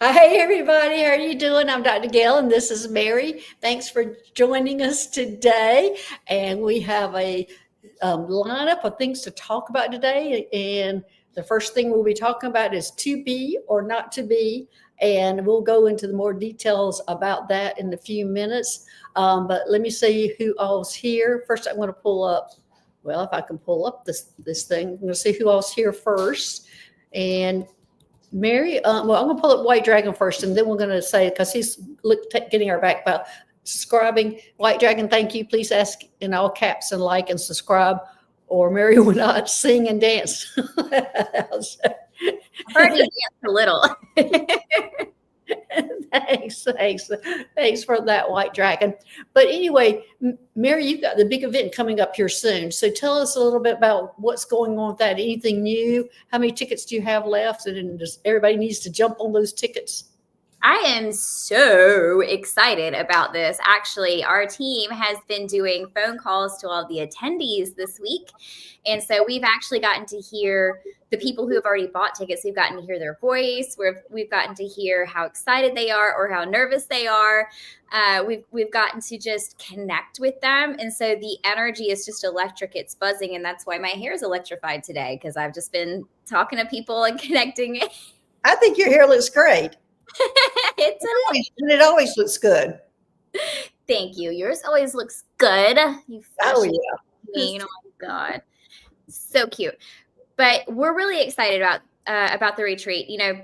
Hey everybody, how are you doing? I'm Dr. Gail and this is Mary. Thanks for joining us today. And we have a lineup of things to talk about today. And the first thing we'll be talking about is to be or not to be. And we'll go into the more details about that in a few minutes. But let me see who all's here. First, I'm going to pull up, well, if I can pull up this thing, I'm going to see who all's here first. And Mary, well, I'm going to pull up White Dragon first, and then we're going to say, because he's getting our back about subscribing. White Dragon, thank you. Please ask in all caps and like and subscribe, or Mary will not sing and dance. I've already danced a little. Thanks for that, White Dragon. But anyway, Mary, you've got the big event coming up here soon. So tell us a little bit about what's going on with that. Anything new? How many tickets do you have left? And just everybody needs to jump on those tickets. I am so excited about this. Actually, our team has been doing phone calls to all the attendees this week. And so we've actually gotten to hear the people who have already bought tickets. We've gotten to hear their voice. We've gotten to hear how excited they are or how nervous they are. We've gotten to just connect with them. And so the energy is just electric. It's buzzing. And that's why my hair is electrified today, because I've just been talking to people and connecting. I think your hair looks great. It always looks good. Thank you. Yours always looks good. You yeah. Queen. Oh my God. So cute. But we're really excited about the retreat. You know,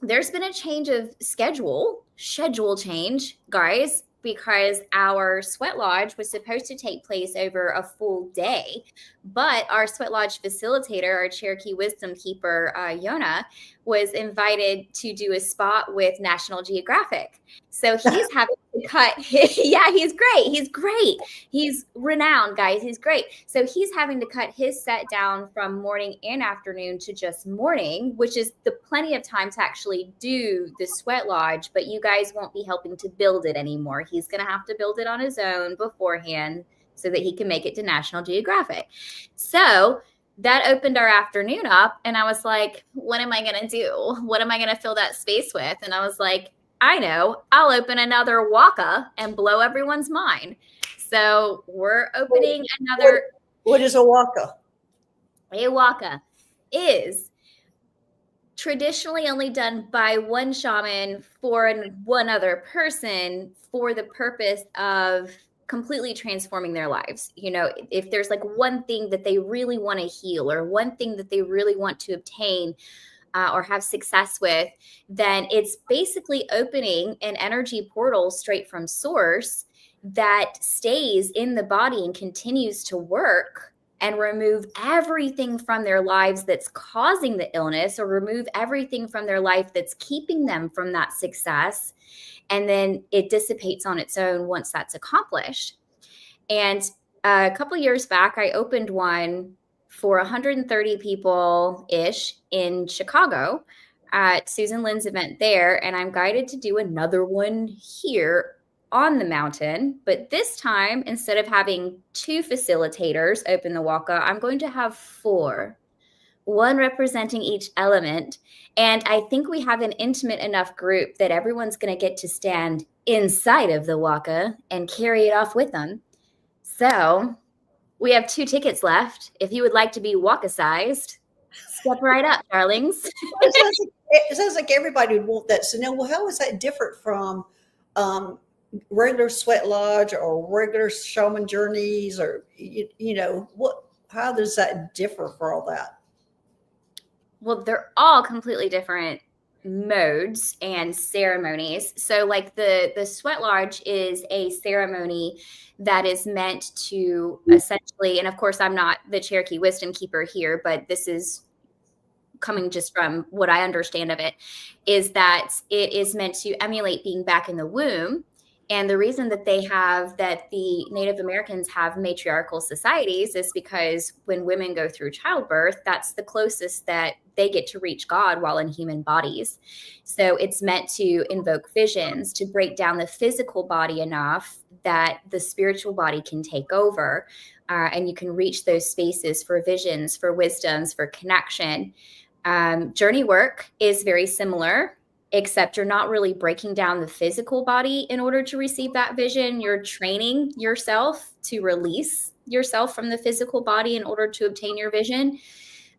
there's been a change of schedule change, guys, because our sweat lodge was supposed to take place over a full day. But our sweat lodge facilitator, our Cherokee Wisdom Keeper, Yona, was invited to do a spot with National Geographic. So he's having to cut he's great. He's renowned, guys. He's great. So he's having to cut his set down from morning and afternoon to just morning, which is the plenty of time to actually do the sweat lodge, but you guys won't be helping to build it anymore. He's going to have to build it on his own beforehand so that he can make it to National Geographic. So that opened our afternoon up, and I was like, what am I going to do? What am I going to fill that space with? And I was like, I know, I'll open another waka and blow everyone's mind. So we're opening another. What is a waka? A waka is traditionally only done by one shaman for one other person for the purpose of completely transforming their lives. You know, if there's like one thing that they really want to heal or one thing that they really want to obtain or have success with, then it's basically opening an energy portal straight from source that stays in the body and continues to work and remove everything from their lives that's causing the illness, or remove everything from their life that's keeping them from that success. And then it dissipates on its own once that's accomplished. And a couple of years back, I opened one for 130 people-ish in Chicago at Susan Lynn's event there. And I'm guided to do another one here on the mountain. But this time, instead of having 2 facilitators open the waka, I'm going to have 4. One representing each element. And I think we have an intimate enough group that everyone's going to get to stand inside of the waka and carry it off with them. So we have 2 tickets left. If you would like to be waka-sized, step right up, darlings. It sounds like everybody would want that. So now, well, how is that different from regular sweat lodge or regular shaman journeys, or you know what? How does that differ for all that? Well, they're all completely different modes and ceremonies. So like the sweat lodge is a ceremony that is meant to essentially, and of course I'm not the Cherokee Wisdom Keeper here, but this is coming just from what I understand of it, is that it is meant to emulate being back in the womb. And the reason that the Native Americans have matriarchal societies is because when women go through childbirth, that's the closest that they get to reach God while in human bodies. So it's meant to invoke visions, to break down the physical body enough that the spiritual body can take over. And you can reach those spaces for visions, for wisdoms, for connection. Journey work is very similar. except you're not really breaking down the physical body in order to receive that vision. You're training yourself to release yourself from the physical body in order to obtain your vision.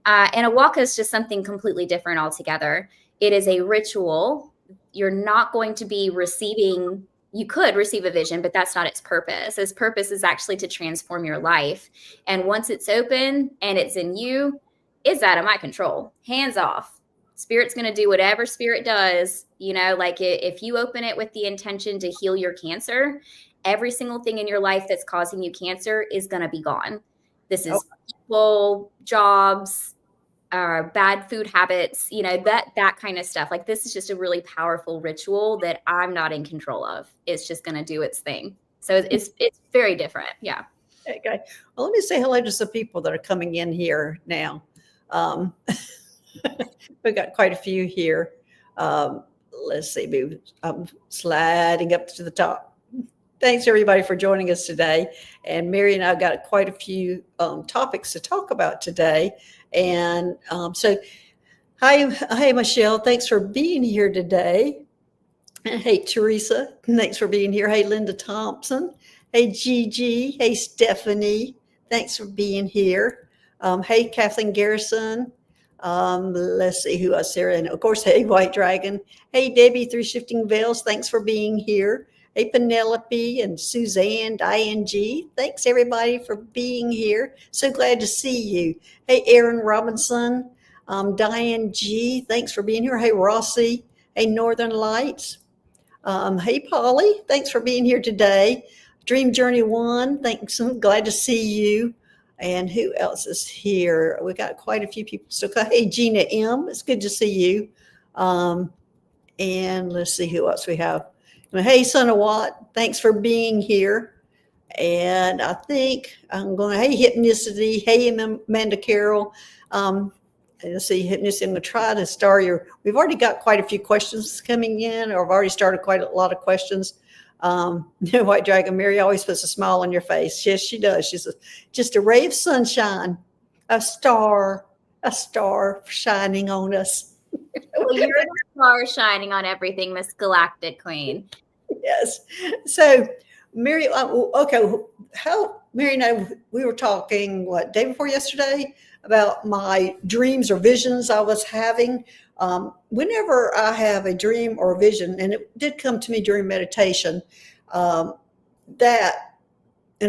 And a waka is just something completely different altogether. It is a ritual. You're not going to be receiving, you could receive a vision, but that's not its purpose. Its purpose is actually to transform your life. And once it's open and it's in you, it's out of my control. Hands off. Spirit's going to do whatever spirit does. Like if you open it with the intention to heal your cancer, every single thing in your life that's causing you cancer is going to be gone. This is people, jobs, bad food habits, that kind of stuff. Like, this is just a really powerful ritual that I'm not in control of. It's just going to do its thing. So it's very different. Yeah. Okay. Well, let me say hello to some people that are coming in here now. We've got quite a few here. Let's see. I'm sliding up to the top. Thanks, everybody, for joining us today. And Mary and I have got quite a few topics to talk about today. And so, hi, Michelle. Thanks for being here today. And hey, Teresa. Thanks for being here. Hey, Linda Thompson. Hey, Gigi. Hey, Stephanie. Thanks for being here. Hey, Kathleen Garrison. Let's see who else here. And of course, hey, White Dragon. Hey, Debbie, Through Shifting Veils. Thanks for being here. Hey, Penelope and Suzanne, Diane G. Thanks, everybody, for being here. So glad to see you. Hey, Aaron Robinson, Diane G. Thanks for being here. Hey, Rossi. Hey, Northern Lights. Hey, Polly. Thanks for being here today. Dream Journey 1. Thanks. I'm glad to see you. And who else is here? We got quite a few people. So, hey, Gina M. It's good to see you. And let's see who else we have. Hey, Son of Watt, thanks for being here. And I think I'm going, hey, Hypnicity. Hey, Amanda Carroll. Let's see, Hypnicity, I'm going to try to start we've already got quite a few questions coming in, or I've already started quite a lot of questions. White Dragon Mary always puts a smile on your face. Yes, she does. She's just a ray of sunshine, a star shining on us. Well, you're the star shining on everything, Miss Galactic Queen. Yes. So, Mary, okay, Mary and I, we were talking, day before yesterday, about my dreams or visions I was having. Whenever I have a dream or a vision, and it did come to me during meditation, and I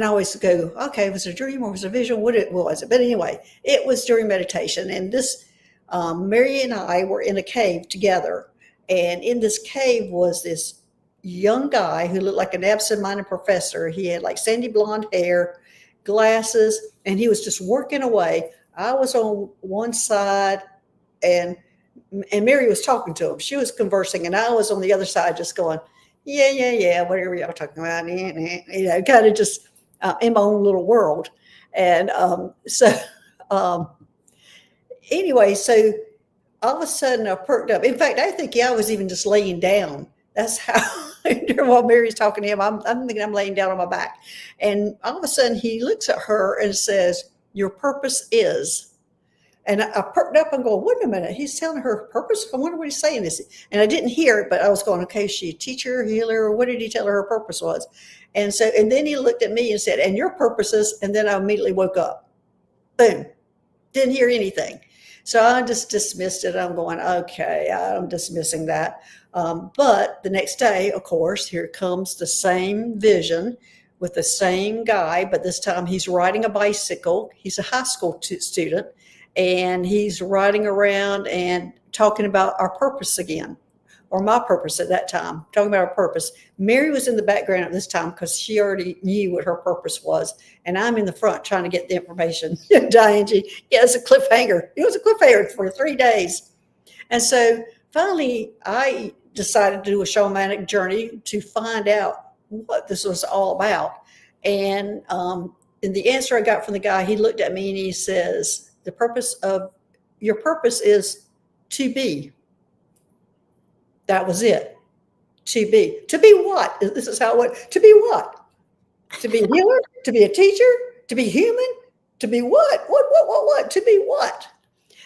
always go, okay, was it a dream or was it a vision? What was it? But anyway, it was during meditation. And this, Mary and I were in a cave together. And in this cave was this young guy who looked like an absent-minded professor. He had like sandy blonde hair, glasses, and he was just working away. I was on one side, and Mary was talking to him. She was conversing, and I was on the other side just going, yeah, whatever y'all talking about, kind of just in my own little world. And anyway, so all of a sudden I perked up. In fact, I think I was even just laying down. That's how, while Mary's talking to him, I'm thinking I'm laying down on my back. And all of a sudden he looks at her and says, "Your purpose is." And I perked up and go, wait a minute, he's telling her purpose? I wonder what he's saying. And I didn't hear it, but I was going, okay, is she a teacher, healer, or what did he tell her purpose was? And then he looked at me and said, "And your purpose is," and then I immediately woke up. Boom. Didn't hear anything. So I just dismissed it. I'm going, okay, I'm dismissing that. But the next day, of course, here comes the same vision with the same guy, but this time he's riding a bicycle. He's a high school student, and he's riding around and talking about our purpose again, or my purpose at that time, talking about our purpose. Mary was in the background at this time because she already knew what her purpose was, and I'm in the front trying to get the information. Diane G. Yeah, it's a cliffhanger. It was a cliffhanger for 3 days. And so finally, I decided to do a shamanic journey to find out what this was all about. And the answer I got from the guy, he looked at me and he says, your purpose is to be. That was it. To be. To be what? This is how it went. To be what? To be a healer? To be a teacher? To be human? To be what? What? To be what?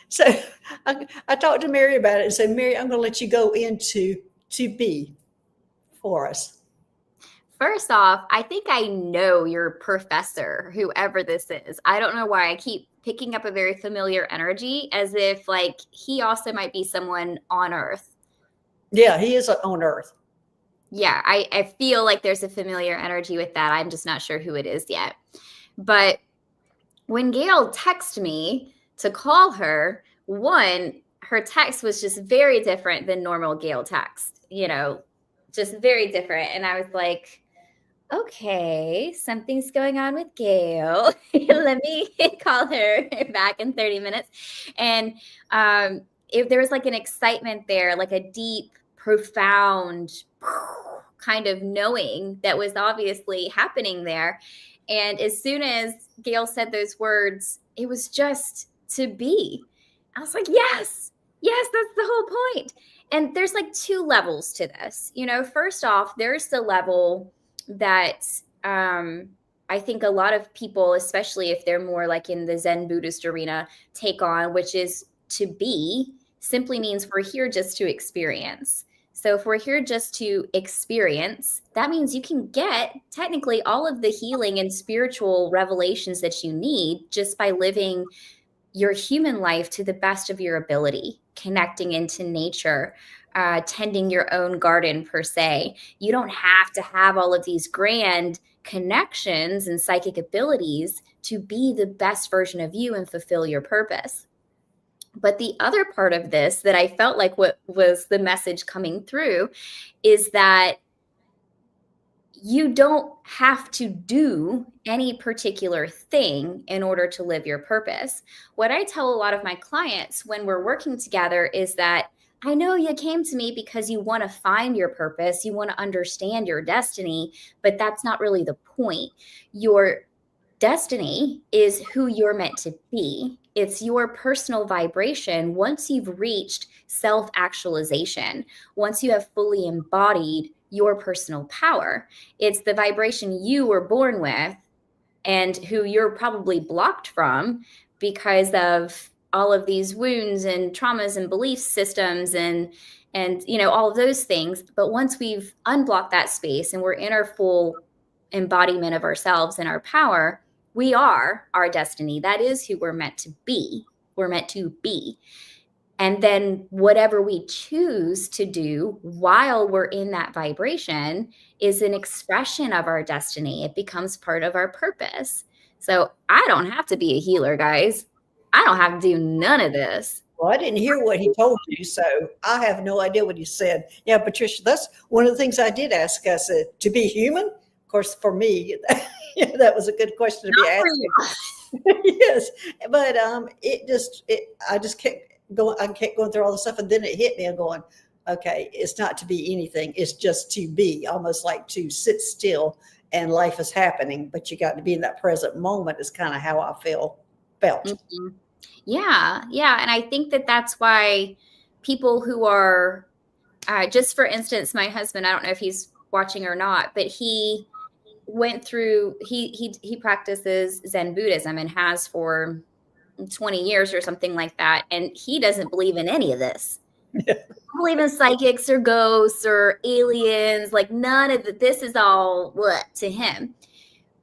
So I talked to Mary about it and said, Mary, I'm going to let you go into to be for us. First off, I think I know your professor, whoever this is. I don't know why I keep picking up a very familiar energy as if like he also might be someone on Earth. Yeah, he is on Earth. Yeah, I feel like there's a familiar energy with that. I'm just not sure who it is yet. But when Gail texted me to call her, one, her text was just very different than normal Gail text, just very different. And I was like, okay, something's going on with Gail. Let me call her back in 30 minutes. And if there was like an excitement there, like a deep, profound kind of knowing that was obviously happening there. And as soon as Gail said those words, it was just to be. I was like, yes, that's the whole point. And there's like two levels to this. First off, there's the level that I think a lot of people, especially if they're more like in the Zen Buddhist arena, take on, which is to be simply means we're here just to experience. So if we're here just to experience, that means you can get technically all of the healing and spiritual revelations that you need just by living your human life to the best of your ability, connecting into nature, tending your own garden per se. You don't have to have all of these grand connections and psychic abilities to be the best version of you and fulfill your purpose. But the other part of this that I felt like what was the message coming through is that you don't have to do any particular thing in order to live your purpose. What I tell a lot of my clients when we're working together is that I know you came to me because you want to find your purpose, you want to understand your destiny, but that's not really the point. Your destiny is who you're meant to be. It's your personal vibration. Once you've reached self-actualization, once you have fully embodied your personal power, it's the vibration you were born with and who you're probably blocked from because of all of these wounds and traumas and belief systems and all of those things. But once we've unblocked that space and we're in our full embodiment of ourselves and our power, we are our destiny. That is who we're meant to be. We're meant to be. And then whatever we choose to do while we're in that vibration is an expression of our destiny. It becomes part of our purpose. So I don't have to be a healer, guys. I don't have to do none of this. Well, I didn't hear what he told you, so I have no idea what he said. Yeah, Patricia, that's one of the things I did ask. I said, to be human? Of course, for me, that was a good question to be asking. Yes, but I just kept going. I kept going through all the stuff, and then it hit me. I'm going, okay, it's not to be anything. It's just to be, almost like to sit still and life is happening. But you got to be in that present moment. Is kind of how I felt. Mm-hmm. Yeah. And I think that that's why people who are, just for instance, my husband, I don't know if he's watching or not, but he went through, he practices Zen Buddhism and has for 20 years or something like that. And he doesn't believe in any of this. Yeah. Believe in psychics or ghosts or aliens, like none of this is all what to him.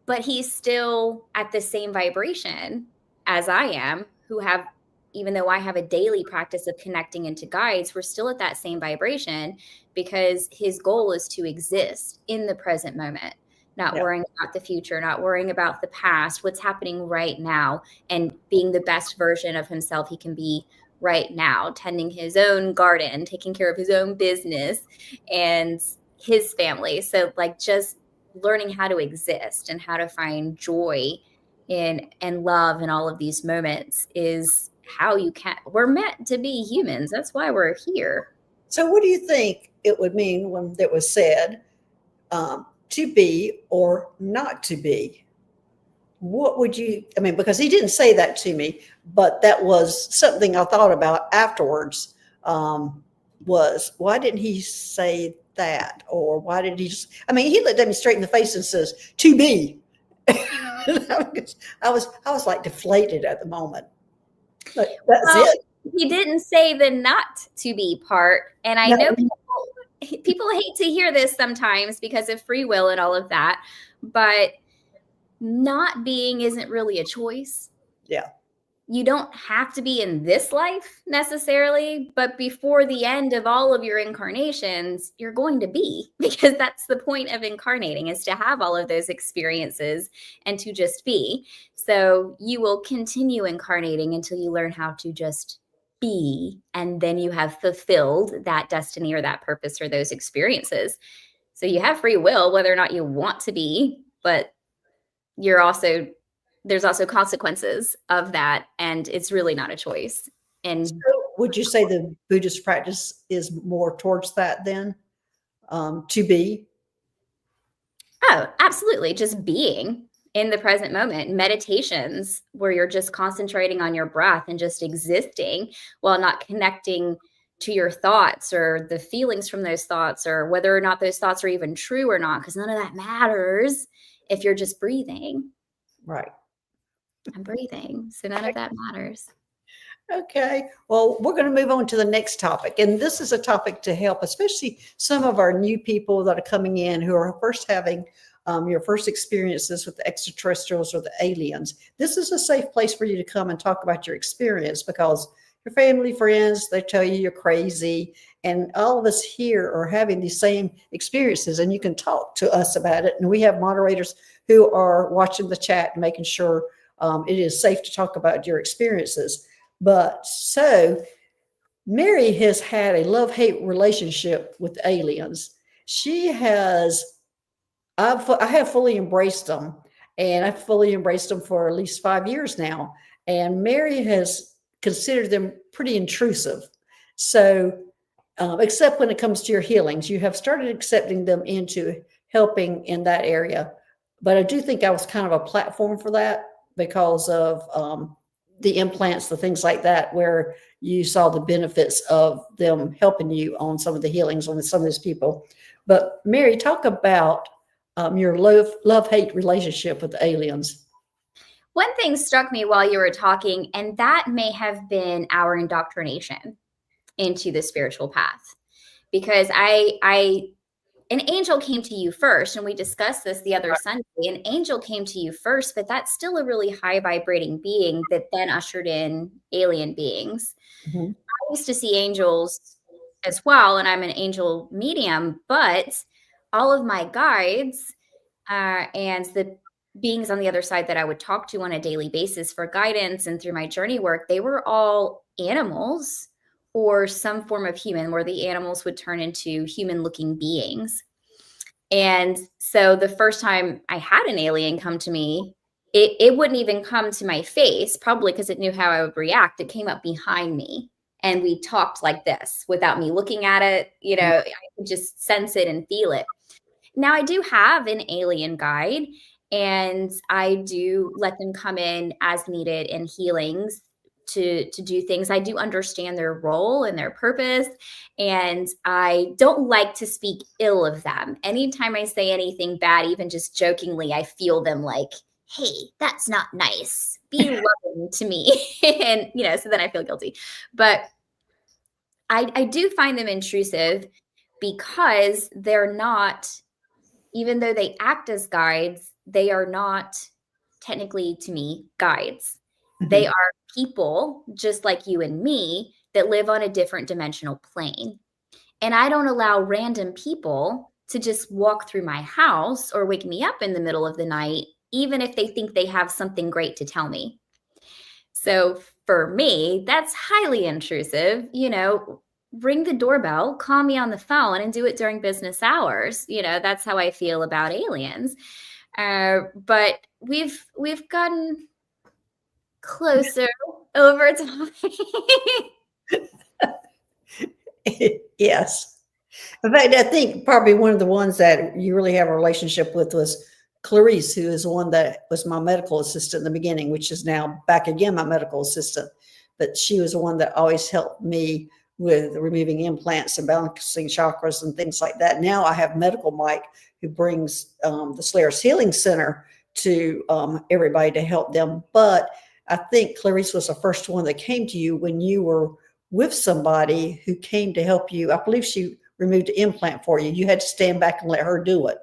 But he's still at the same vibration as I am, even though I have a daily practice of connecting into guides, we're still at that same vibration because his goal is to exist in the present moment, not worrying about the future, not worrying about the past, what's happening right now, and being the best version of himself he can be right now, tending his own garden, taking care of his own business and his family. So like just learning how to exist and how to find joy and love in all of these moments is how we're meant to be humans. That's why we're here. So what do you think it would mean when that was said, to be or not to be? What would you, because he didn't say that to me, but that was something I thought about afterwards, was why didn't he say that? Or why did he just, he looked at me straight in the face and says, to be. I was like deflated at the moment. But that's it. He didn't say the not to be part. And I No, know people hate to hear this sometimes because of free will and all of that, but not being isn't really a choice. yeah, You don't have to be in this life necessarily, but before the end of all of your incarnations, you're going to be, because that's the point of incarnating, is to have all of those experiences and to just be. So you will continue incarnating until you learn how to just be, and then you have fulfilled that destiny or that purpose or those experiences. So you have free will whether or not you want to be, but you're also there's also consequences of that, and it's really not a choice. so And would you say the Buddhist practice is more towards that then, to be? oh, absolutely, just being in the present moment, meditations where you're just concentrating on your breath and just existing while not connecting to your thoughts or the feelings from those thoughts or whether or not those thoughts are even true or not, because none of that matters if you're just breathing. Right. I'm breathing, so none of that matters. Okay. Well, we're going to move on to the next topic. And this is a topic to help, especially some of our new people that are coming in who are first having your first experiences with the extraterrestrials or the aliens. This is a safe place for you to come and talk about your experience, because your family, friends, they tell you you're crazy. And all of us here are having these same experiences, and you can talk to us about it. And we have moderators who are watching the chat and making sure it is safe to talk about your experiences. But so Mary has had a love-hate relationship with aliens. She has, I have fully embraced them, and I've fully embraced them for at least 5 years now. And Mary has considered them pretty intrusive. So, except when it comes to your healings, you have started accepting them into helping in that area. But I do think I was kind of a platform for that because of the implants, the things like that, where you saw the benefits of them helping you on some of the healings on some of these people. But Mary, talk about your love-hate relationship with the aliens. One thing struck me while you were talking, and that may have been our indoctrination into the spiritual path. Because an angel came to you first, and we discussed this the other Sunday. An angel came to you first, but that's still a really high vibrating being that then ushered in alien beings. Mhm. I used to see angels as well, and I'm an angel medium, but all of my guides and the beings on the other side that I would talk to on a daily basis for guidance and through my journey work, they were all animals or some form of human, where the animals would turn into human looking beings. And so the first time I had an alien come to me, it wouldn't even come to my face, probably because it knew how I would react. It came up behind me and we talked like this without me looking at it. You know, I could just sense it and feel it. Now I do have an alien guide, and I do let them come in as needed in healings to do things. I do understand their role and their purpose, and I don't like to speak ill of them. Anytime I say anything bad, even just jokingly, I feel them like, hey, that's not nice. Be loving to me. And, so then I feel guilty. But I do find them intrusive because they're not, even though they act as guides, they are not technically, to me, guides. They Mhm. are people just like you and me that live on a different dimensional plane. And I don't allow random people to just walk through my house or wake me up in the middle of the night, even if they think they have something great to tell me. So for me, that's highly intrusive. Ring the doorbell, call me on the phone, and do it during business hours. That's how I feel about aliens. But we've gotten closer over time. Yes. In fact, I think probably one of the ones that you really have a relationship with was Clarice, who is the one that was my medical assistant in the beginning, which is now back again my medical assistant. But she was the one that always helped me with removing implants and balancing chakras and things like that. Now I have Medical Mike, who brings the Slayers Healing Center to everybody to help them. But I think Clarice was the first one that came to you when you were with somebody who came to help you. I believe she removed the implant for you. You had to stand back and let her do it.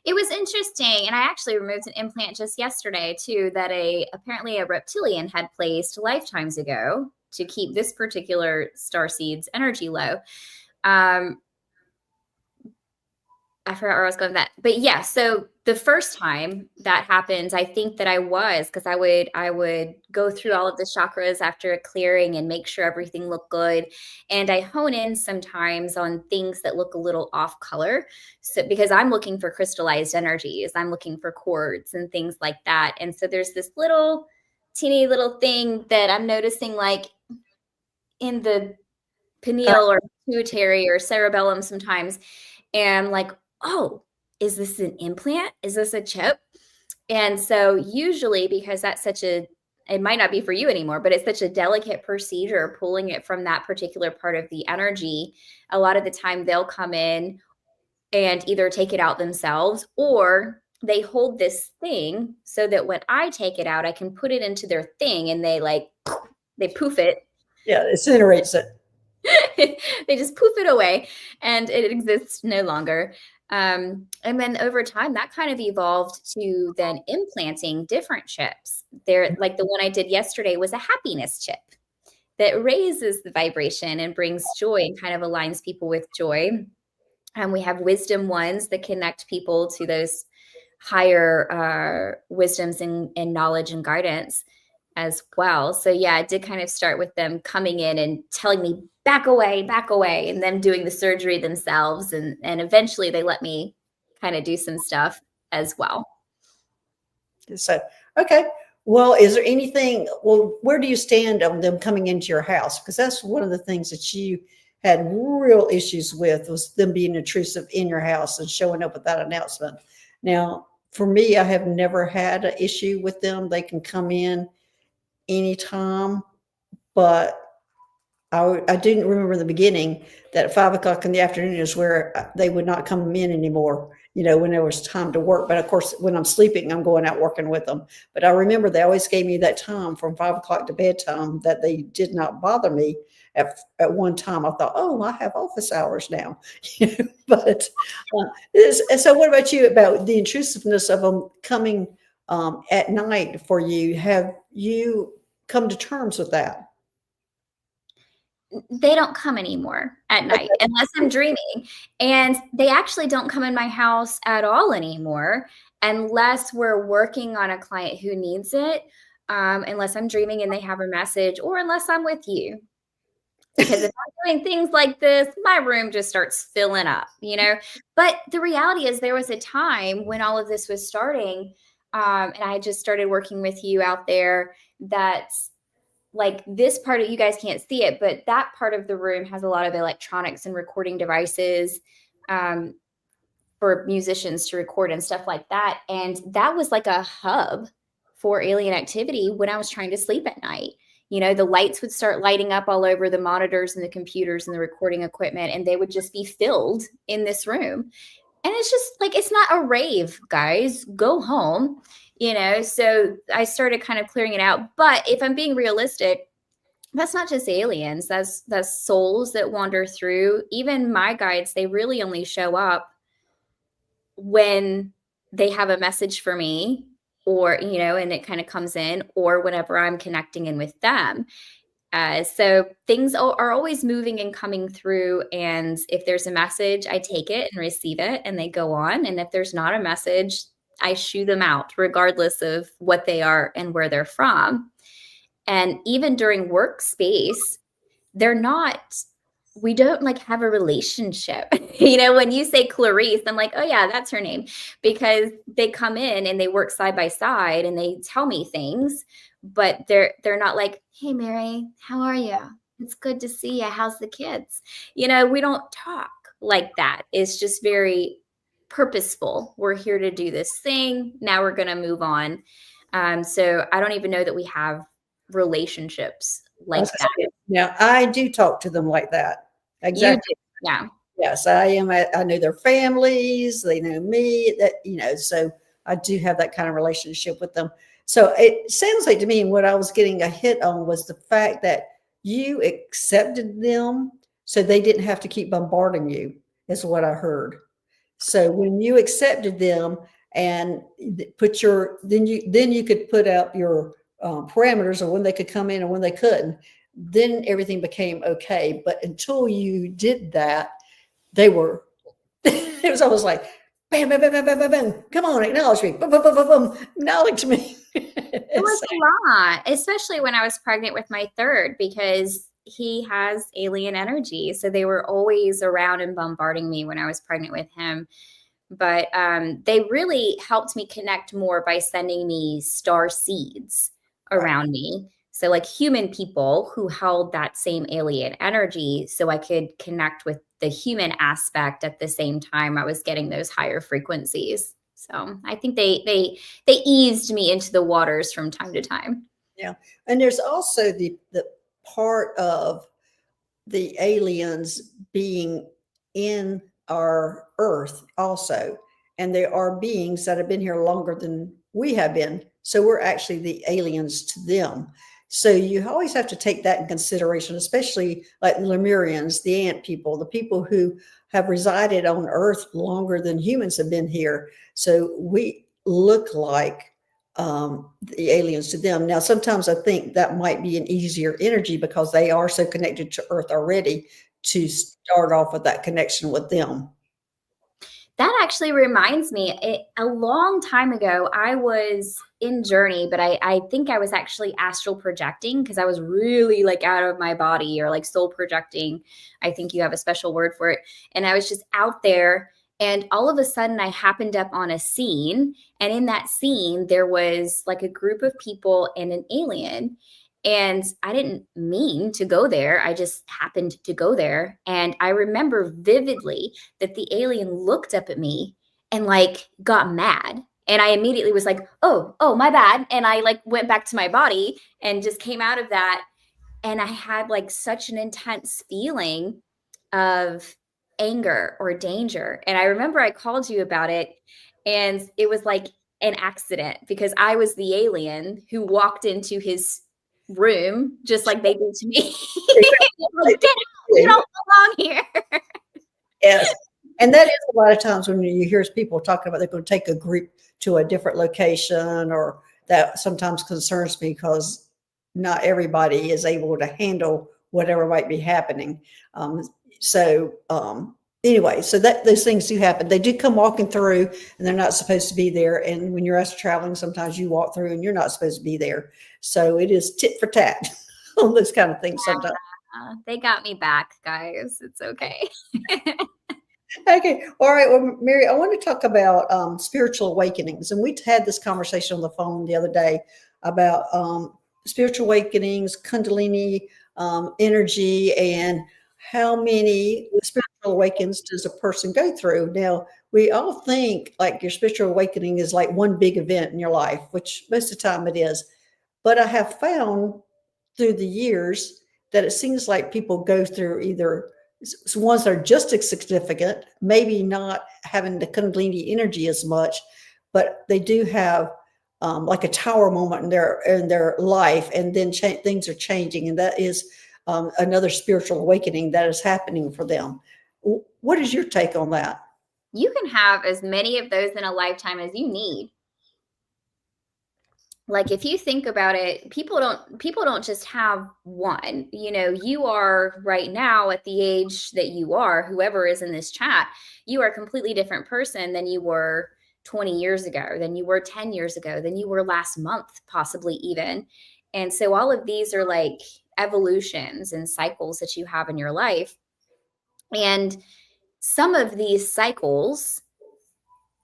It was interesting, and I actually removed an implant just yesterday too that apparently a reptilian had placed lifetimes ago to keep this particular starseed's energy low. I forgot where I was going with that, but yeah. So the first time that happened, I think that because I would go through all of the chakras after a clearing and make sure everything looked good, and I hone in sometimes on things that look a little off color. So because I'm looking for crystallized energies, I'm looking for quartz and things like that, and so there's this little teeny little thing that I'm noticing, like in the pineal or pituitary or cerebellum sometimes, and like, oh, is this an implant? Is this a chip? And so usually, because it might not be for you anymore, but it's such a delicate procedure pulling it from that particular part of the energy, a lot of the time they'll come in and either take it out themselves, or they hold this thing so that when I take it out, I can put it into their thing, and they poof it. Yeah, it incinerates it. They just poof it away and it exists no longer. And then over time, that kind of evolved to then implanting different chips. Like the one I did yesterday was a happiness chip that raises the vibration and brings joy and kind of aligns people with joy. And we have wisdom ones that connect people to those higher wisdoms and knowledge and guidance as well. So yeah, I did kind of start with them coming in and telling me back away, and them doing the surgery themselves. And eventually they let me kind of do some stuff as well. So, okay. Well, is there anything, where do you stand on them coming into your house? Because that's one of the things that you had real issues with, was them being intrusive in your house and showing up without announcement. Now, for me, I have never had an issue with them. They can come in anytime, but I didn't remember in the beginning that at 5 o'clock in the afternoon is where they would not come in anymore, when there was time to work. But of course, when I'm sleeping, I'm going out working with them. But I remember they always gave me that time from 5 o'clock to bedtime that they did not bother me. At one time, I thought, oh, I have office hours now. But so what about you, about the intrusiveness of them coming at night for you? Have you come to terms with that? They don't come anymore at night unless I'm dreaming. And they actually don't come in my house at all anymore unless we're working on a client who needs it, unless I'm dreaming and they have a message, or unless I'm with you. Because if I'm doing things like this, my room just starts filling up, But the reality is, there was a time when all of this was starting, and I just started working with you out there, that like this part of, you guys can't see it, but that part of the room has a lot of electronics and recording devices for musicians to record and stuff like that. And that was like a hub for alien activity when I was trying to sleep at night. The lights would start lighting up all over the monitors and the computers and the recording equipment, and they would just be filled in this room. And it's just like, it's not a rave, guys. Go home. So I started kind of clearing it out. But if I'm being realistic, that's not just aliens. That's souls that wander through. Even my guides, they really only show up when they have a message for me, or, and it kind of comes in, or whenever I'm connecting in with them. So things are always moving and coming through. And if there's a message, I take it and receive it, and they go on. And if there's not a message, I shoo them out, regardless of what they are and where they're from. And even during workspace, we don't like have a relationship. When you say Clarice, I'm like, oh yeah, that's her name, because they come in and they work side by side and they tell me things, but they're not like, hey, Mary, how are you? It's good to see you. How's the kids? We don't talk like that. It's just very purposeful. We're here to do this thing. Now we're going to move on. So I don't even know that we have relationships like that. Now, I do talk to them like that. Exactly. Yeah. Yes, I am. I know their families. They know me. So I do have that kind of relationship with them. So it sounds like to me what I was getting a hit on was the fact that you accepted them so they didn't have to keep bombarding you, is what I heard. So when you accepted them and put your, then you could put out your parameters of when they could come in and when they couldn't. Then everything became okay. But until you did that, they were. It was almost like bam, bam, bam, bam, bam, bam, bam. Come on, acknowledge me. Boom, boom, boom, boom, boom. Acknowledge me. It was a lot, especially when I was pregnant with my third, because he has alien energy. So they were always around and bombarding me when I was pregnant with him. But they really helped me connect more by sending me star seeds around me. So, like human people who held that same alien energy, so I could connect with the human aspect at the same time I was getting those higher frequencies. So I think they eased me into the waters from time to time. Yeah. And there's also the part of the aliens being in our earth also. And there are beings that have been here longer than we have been. So we're actually the aliens to them. So you always have to take that in consideration, especially like the Lemurians, the ant people, the people who have resided on earth longer than humans have been here. So we look like the aliens to them. Now, sometimes I think that might be an easier energy because they are so connected to Earth already to start off with that connection with them. That actually reminds me, a long time ago, I was in Journey, but I think I was actually astral projecting because I was really like out of my body, or like soul projecting. I think you have a special word for it. And I was just out there. And all of a sudden, I happened up on a scene. And in that scene, there was like a group of people and an alien. And I didn't mean to go there. I just happened to go there. And I remember vividly that the alien looked up at me and like got mad. And I immediately was like, oh, my bad. And I like went back to my body and just came out of that. And I had like such an intense feeling of anger or danger. And I remember I called you about it, and it was like an accident because I was the alien who walked into his room just like they did to me. Like, get out, you don't belong here. Yes. And that is a lot of times when you hear people talking about they're going to take a group to a different location, or that sometimes concerns me because not everybody is able to handle whatever might be happening. So anyway, so that those things do happen. They do come walking through and they're not supposed to be there. And when you're astral traveling, sometimes you walk through and you're not supposed to be there. So it is tit for tat on those kind of things sometimes. They got me back, guys. It's okay. Okay. All right. Well, Mary, I want to talk about spiritual awakenings. And we had this conversation on the phone the other day about spiritual awakenings, Kundalini energy, and how many spiritual awakenings does a person go through. Now, we all think like your spiritual awakening is like one big event in your life, which most of the time it is. But I have found through the years that it seems like people go through either ones that are just as significant, maybe not having the Kundalini energy as much, but they do have like a tower moment in their life, and then things are changing, and that is another spiritual awakening that is happening for them. What is your take on that? You can have as many of those in a lifetime as you need. Like if you think about it, people don't just have one. You know, you are right now at the age that you are, whoever is in this chat, you are a completely different person than you were 20 years ago, than you were 10 years ago, than you were last month, possibly even. And so all of these are like evolutions and cycles that you have in your life. And some of these cycles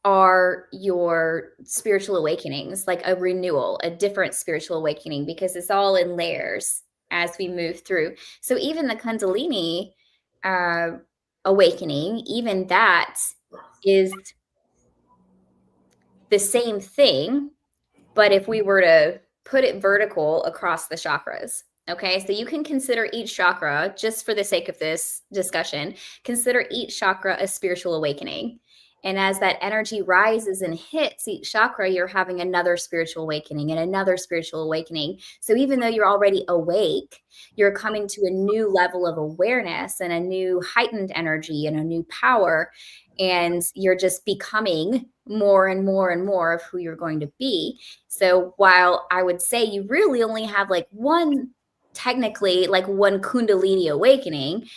are your spiritual awakenings, like a renewal, a different spiritual awakening, because it's all in layers as we move through. So even the Kundalini awakening, even that is the same thing, but if we were to put it vertical across the chakras. Okay, so you can consider each chakra, just for the sake of this discussion, consider each chakra a spiritual awakening. And as that energy rises and hits each chakra, you're having another spiritual awakening and another spiritual awakening. So even though you're already awake, you're coming to a new level of awareness and a new heightened energy and a new power. And you're just becoming more and more and more of who you're going to be. So while I would say you really only have like one, technically like one Kundalini awakening,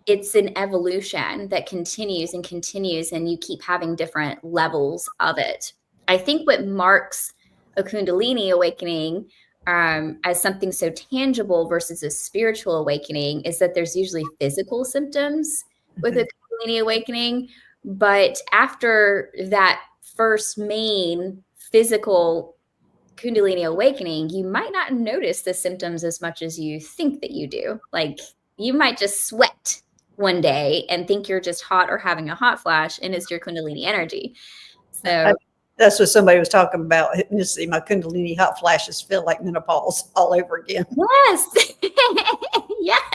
it's an evolution that continues and continues, and you keep having different levels of it. I think what marks a Kundalini awakening as something so tangible versus a spiritual awakening is that there's usually physical symptoms with a Kundalini awakening. But after that first main physical Kundalini awakening, you might not notice the symptoms as much as you think that you do. Like you might just sweat one day and think you're just hot or having a hot flash, and it's your Kundalini energy. So that's what somebody was talking about. See, my Kundalini hot flashes feel like menopause all over again. yes. Yes.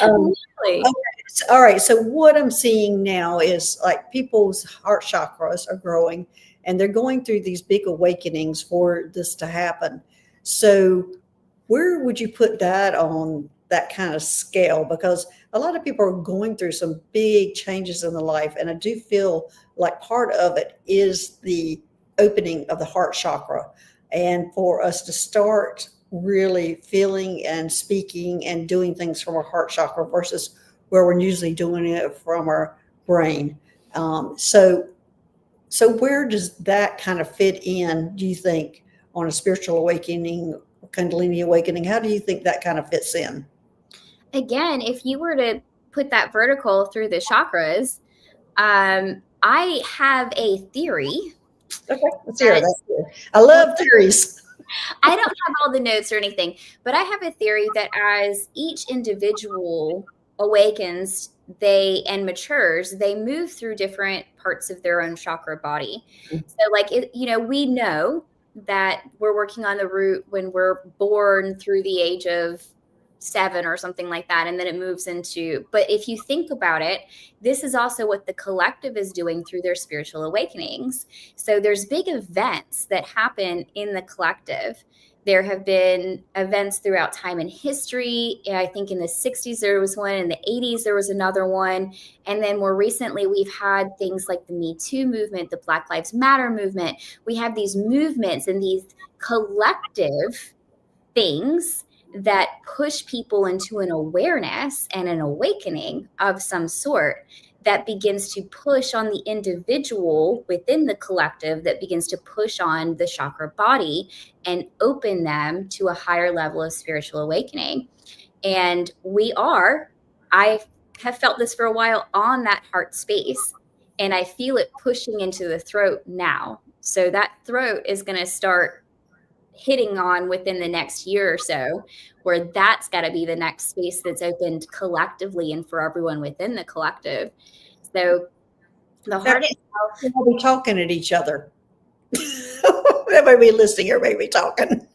Really. Okay. All right. So what I'm seeing now is like people's heart chakras are growing, and they're going through these big awakenings for this to happen. So where would you put that on that kind of scale? Because a lot of people are going through some big changes in their life. And I do feel like part of it is the opening of the heart chakra. And for us to start really feeling and speaking and doing things from our heart chakra versus where we're usually doing it from our brain. So where does that kind of fit in, do you think, on a spiritual awakening, Kundalini awakening? How do you think that kind of fits in? Again, if you were to put that vertical through the chakras, I have a theory. Okay, let's hear that. I love theories. I don't have all the notes or anything, but I have a theory that as each individual awakens and matures, they move through different parts of their own chakra body. So like we know that we're working on the root when we're born through the age of 7 or something like that, and then it moves into, but if you think about it, this is also what the collective is doing through their spiritual awakenings. So there's big events that happen in the collective. There have been events throughout time and history. I think in the 60s there was one, in the 80s there was another one, and then more recently we've had things like the Me Too movement, the Black Lives Matter movement. We have these movements and these collective things that push people into an awareness and an awakening of some sort that begins to push on the individual within the collective, that begins to push on the chakra body and open them to a higher level of spiritual awakening. And I have felt this for a while on that heart space, and I feel it pushing into the throat now. So that throat is going to start hitting on within the next year or so, where that's got to be the next space that's opened collectively and for everyone within the collective. So the heart itself, We'll be talking at each other. Everybody be listening, everybody be talking.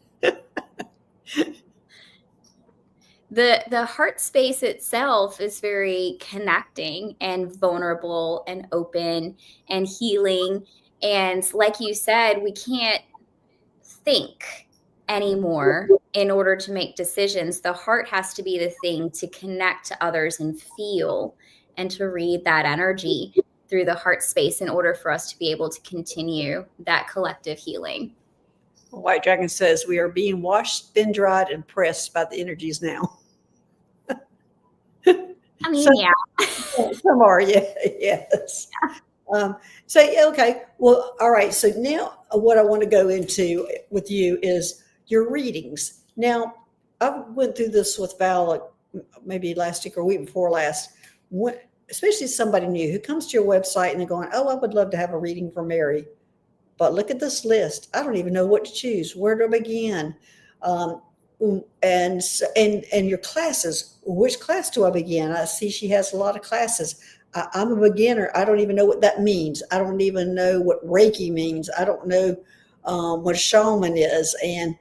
the heart space itself is very connecting and vulnerable and open and healing. And like you said, we can't think anymore in order to make decisions. The heart has to be the thing to connect to others and feel and to read that energy through the heart space in order for us to be able to continue that collective healing. White Dragon says we are being washed, spin dried, and pressed by the energies now. I mean, yeah. Some are, yeah, yes. Okay, well, all right. So now what I want to go into with you is your readings. Now, I went through this with Val maybe last week or week before last, especially somebody new who comes to your website and they're going, oh, I would love to have a reading for Mary. But look at this list. I don't even know what to choose. Where to begin? And your classes. Which class do I begin? I see she has a lot of classes. I'm a beginner. I don't even know what that means. I don't even know what Reiki means. I don't know what a shaman is. And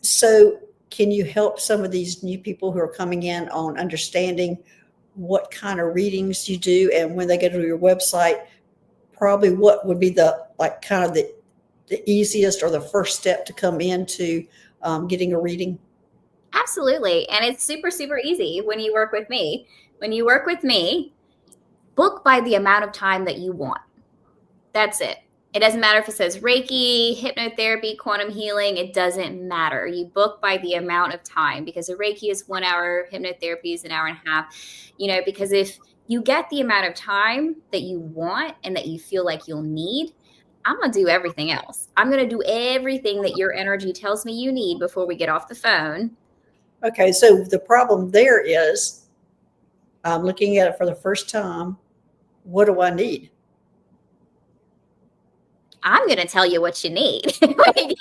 so can you help some of these new people who are coming in on understanding what kind of readings you do, and when they go to your website, probably what would be the like kind of the easiest or the first step to come into getting a reading? Absolutely. And it's super, super easy when you work with me. When you work with me, book by the amount of time that you want. That's it. It doesn't matter if it says Reiki, hypnotherapy, quantum healing. It doesn't matter. You book by the amount of time, because a Reiki is 1 hour, hypnotherapy is an hour and a half. Because if you get the amount of time that you want and that you feel like you'll need, I'm going to do everything else. I'm going to do everything that your energy tells me you need before we get off the phone. Okay, so the problem there is I'm looking at it for the first time. What do I need? I'm going to tell you what you need. Like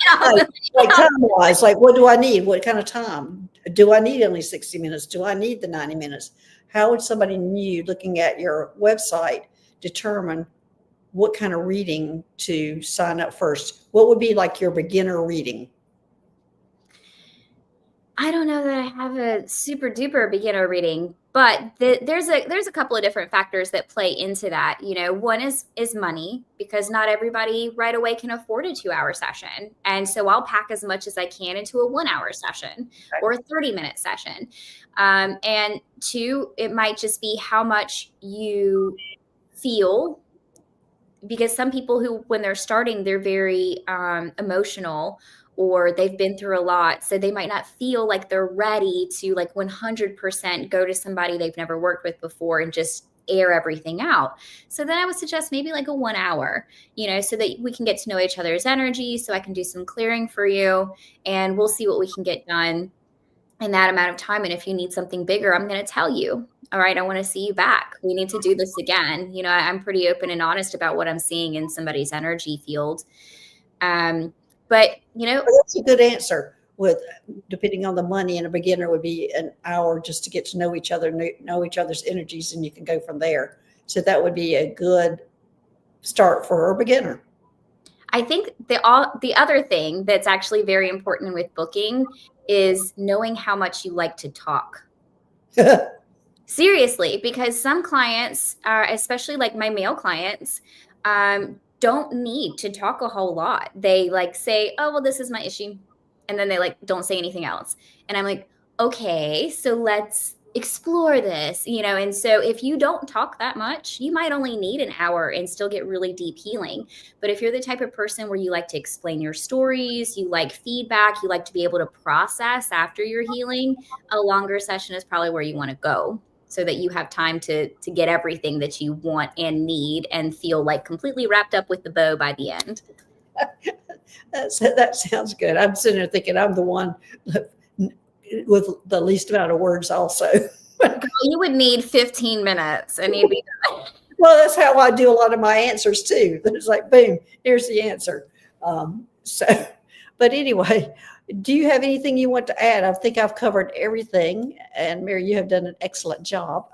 time-wise, like what do I need? What kind of time? Do I need only 60 minutes? Do I need the 90 minutes? How would somebody new looking at your website determine what kind of reading to sign up first? What would be like your beginner reading? I don't know that I have a super duper beginner reading, but there's a couple of different factors that play into that. One is money, because not everybody right away can afford a 2-hour session. And so I'll pack as much as I can into a 1-hour session or a 30-minute session. And two, it might just be how much you feel, because some people who, when they're starting, they're very emotional, or they've been through a lot. So they might not feel like they're ready to like 100% go to somebody they've never worked with before and just air everything out. So then I would suggest maybe like a 1 hour, so that we can get to know each other's energy, so I can do some clearing for you, and we'll see what we can get done in that amount of time. And if you need something bigger, I'm going to tell you, all right, I want to see you back. We need to do this again. I'm pretty open and honest about what I'm seeing in somebody's energy field. But that's a good answer. With depending on the money, and a beginner would be an hour just to get to know each other, know each other's energies, and you can go from there. So that would be a good start for a beginner. I think the other thing that's actually very important with booking is knowing how much you like to talk. Seriously, because some clients, especially like my male clients, don't need to talk a whole lot. They like say, oh, well, this is my issue. And then they like don't say anything else. And I'm like, okay, so let's explore this, and so if you don't talk that much, you might only need an hour and still get really deep healing. But if you're the type of person where you like to explain your stories, you like feedback, you like to be able to process after your healing, a longer session is probably where you want to go, so that you have time to get everything that you want and need and feel like completely wrapped up with the bow by the end. That sounds good. I'm sitting there thinking I'm the one with the least amount of words also. You would need 15 minutes and you'd be done. Well, that's how I do a lot of my answers too. It's like, boom, here's the answer. But anyway, do you have anything you want to add? I think I've covered everything, and Mary, you have done an excellent job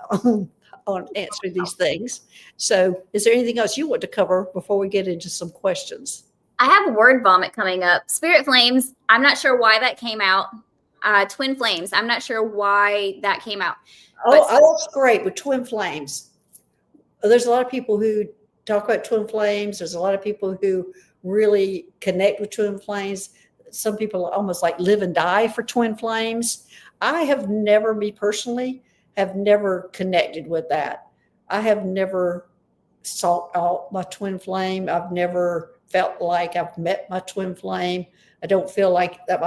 on answering these things. So is there anything else you want to cover before we get into some questions? I have word vomit coming up. Spirit flames, I'm not sure why that came out. Twin flames, I'm not sure why that came out. Oh, that's great with twin flames. There's a lot of people who talk about twin flames. There's a lot of people who really connect with twin flames. Some people almost like live and die for twin flames. I have never, me personally, have never connected with that. I have never sought out my twin flame. I've never felt like I've met my twin flame. I don't feel like that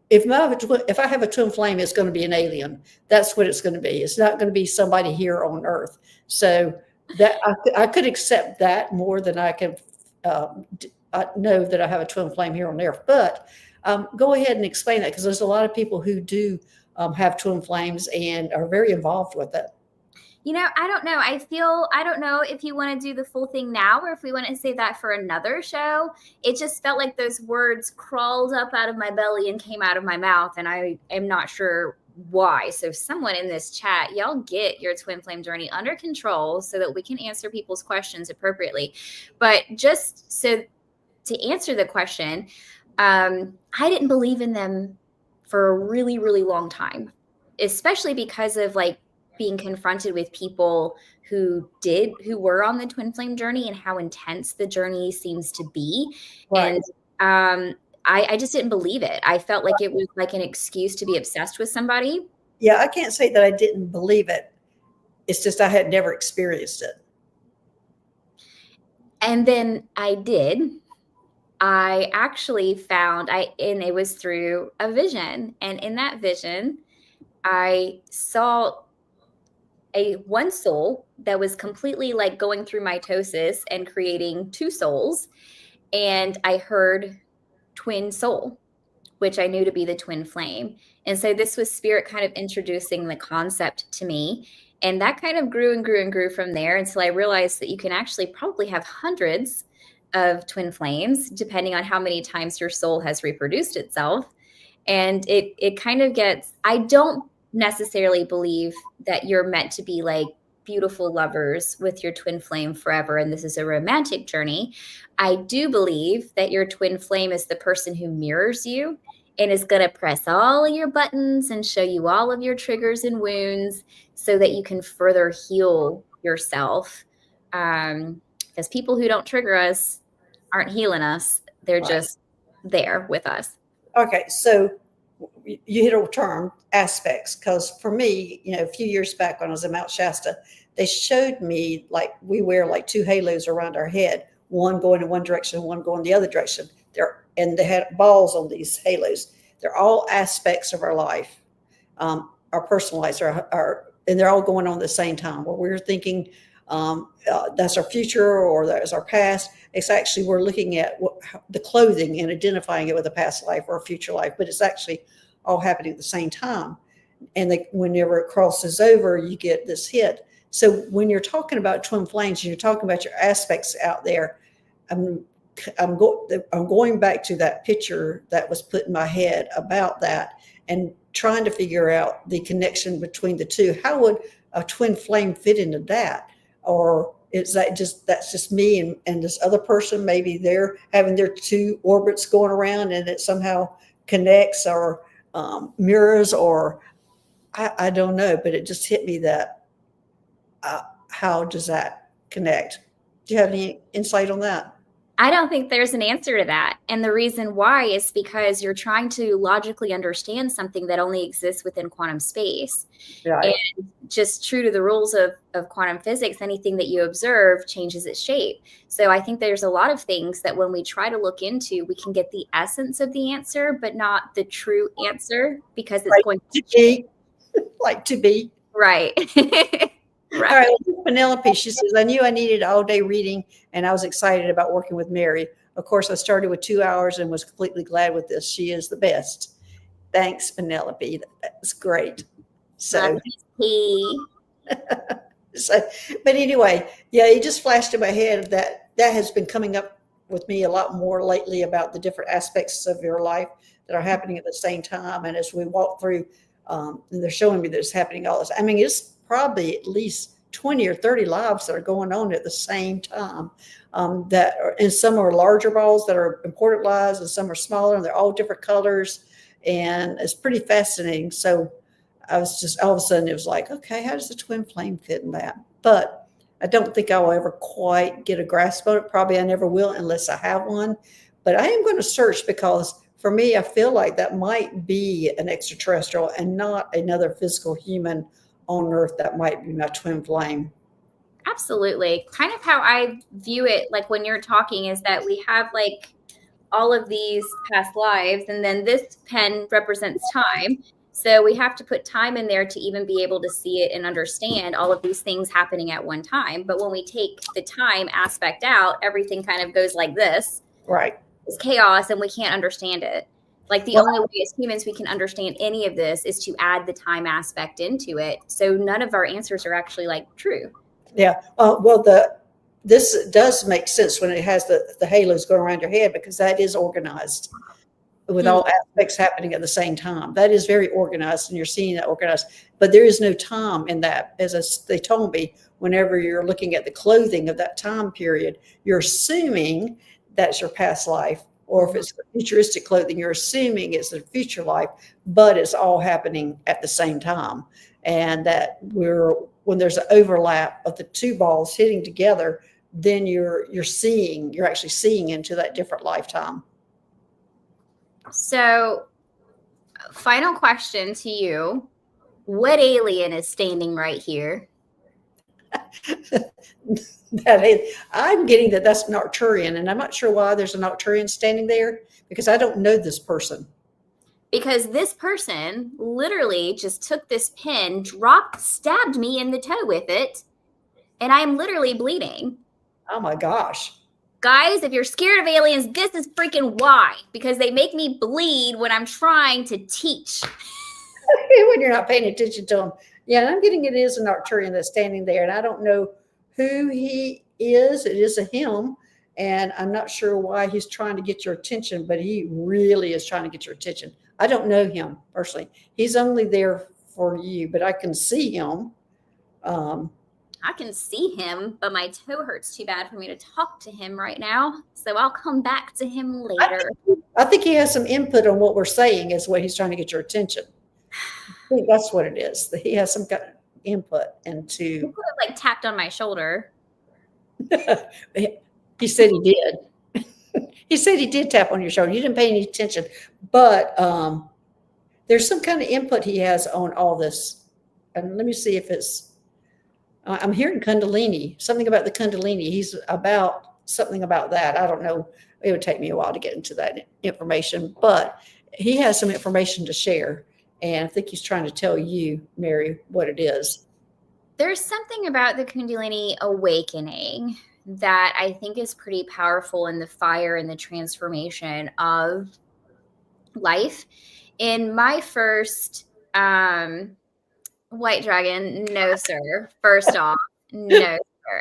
if I have a twin flame, it's going to be an alien. That's what it's going to be. It's not going to be somebody here on Earth. So that I could accept that more than I can I know that I have a twin flame here on Earth. But go ahead and explain that, because there's a lot of people who do have twin flames and are very involved with it. I don't know. I don't know if you want to do the full thing now or if we want to save that for another show. It just felt like those words crawled up out of my belly and came out of my mouth, and I am not sure why. So someone in this chat, y'all get your twin flame journey under control so that we can answer people's questions appropriately. But just so to answer the question, I didn't believe in them for a really, really long time, especially because of like being confronted with people who were on the twin flame journey and how intense the journey seems to be. Right. And I just didn't believe it. I felt like it was like an excuse to be obsessed with somebody. Yeah, I can't say that I didn't believe it. It's just I had never experienced it. And then I did. I actually found and it was through a vision. And in that vision, I saw one soul that was completely like going through mitosis and creating two souls. And I heard twin soul, which I knew to be the twin flame. And so this was spirit kind of introducing the concept to me. And that kind of grew and grew and grew from there until I realized that you can actually probably have hundreds of twin flames, depending on how many times your soul has reproduced itself. And it kind of gets, I don't necessarily believe that you're meant to be like beautiful lovers with your twin flame forever and this is a romantic journey. I do believe that your twin flame is the person who mirrors you and is going to press all of your buttons and show you all of your triggers and wounds so that you can further heal yourself. Because people who don't trigger us aren't healing us. They're Right. just there with us. Okay, so you hit a term, aspects, because for me, a few years back when I was in Mount Shasta, they showed me like we wear like two halos around our head, one going in one direction, one going the other direction. And they had balls on these halos. They're all aspects of our life, our personal lives, and they're all going on at the same time. Where we're thinking that's our future or that's our past. It's actually we're looking at the clothing and identifying it with a past life or a future life, but it's actually all happening at the same time. And whenever it crosses over, you get this hit. So when you're talking about twin flames, and you're talking about your aspects out there, I'm going back to that picture that was put in my head about that and trying to figure out the connection between the two. How would a twin flame fit into that? Or is that's just me and this other person, maybe they're having their two orbits going around and it somehow connects or mirrors, or I don't know, but it just hit me that how does that connect? Do you have any insight on that? I don't think there's an answer to that. And the reason why is because you're trying to logically understand something that only exists within quantum space. Right. And just true to the rules of quantum physics, anything that you observe changes its shape. So I think there's a lot of things that when we try to look into, we can get the essence of the answer, but not the true answer because it's going to be like to be. Right. Right. All right, Penelope, she says, I knew I needed all day reading and I was excited about working with Mary. Of course, I started with 2 hours and was completely glad with this. She is the best. Thanks, Penelope. That's great. So, but anyway, yeah, it just flashed in my head that has been coming up with me a lot more lately about the different aspects of your life that are happening at the same time. And as we walk through, and they're showing me that it's happening all this. I mean, it's probably at least 20 or 30 lives that are going on at the same time. And some are larger balls that are important lives, and some are smaller, and they're all different colors. And it's pretty fascinating. So I was just, all of a sudden, it was like, okay, how does the twin flame fit in that? But I don't think I'll ever quite get a grasp on it. Probably I never will unless I have one. But I am going to search because for me, I feel like that might be an extraterrestrial and not another physical human on Earth. That might be my twin flame. Absolutely. Kind of how I view it, like when you're talking, is that we have like all of these past lives, and then this pen represents time. So we have to put time in there to even be able to see it and understand all of these things happening at one time. But when we take the time aspect out, everything kind of goes like this. Right. It's chaos and we can't understand it. Like the only way as humans we can understand any of this is to add the time aspect into it. So none of our answers are actually like true. Yeah. Well, this does make sense when it has the halos going around your head, because that is organized with all aspects happening at the same time. That is very organized, and you're seeing that organized. But there is no time in that. As they told me, whenever you're looking at the clothing of that time period, you're assuming that's your past life. Or if it's futuristic clothing, you're assuming it's a future life, but it's all happening at the same time. and that when there's an overlap of the two balls hitting together, then you're actually seeing into that different lifetime. So, final question to you. What alien is standing right here? I'm getting that that's an Arcturian, and I'm not sure why there's an Arcturian standing there because I don't know this person. Because this person literally just took this pin, stabbed me in the toe with it, and I am literally bleeding. Oh my gosh. Guys, if you're scared of aliens, this is freaking why. Because they make me bleed when I'm trying to teach. When you're not paying attention to them. Yeah, and I'm getting it is an Arcturian that's standing there, and I don't know who he is. It is a him, and I'm not sure why he's trying to get your attention, but he really is trying to get your attention. I don't know him personally. He's only there for you, but I can see him. I can see him, but my toe hurts too bad for me to talk to him right now. So I'll come back to him later. I think he has some input on what we're saying is what he's trying to get your attention. I think that's what it is. That he has some kind of input into. He could have tapped on my shoulder. He said he did. He said he did tap on your shoulder. You didn't pay any attention, but there's some kind of input he has on all this. And let me see if it's. I'm hearing Kundalini. Something about the Kundalini. He's about something about that. I don't know. It would take me a while to get into that information, but he has some information to share. And I think he's trying to tell you, Mary, what it is. There's something about the Kundalini awakening that I think is pretty powerful in the fire and the transformation of life. In my first white dragon, no, sir. First off, no, sir.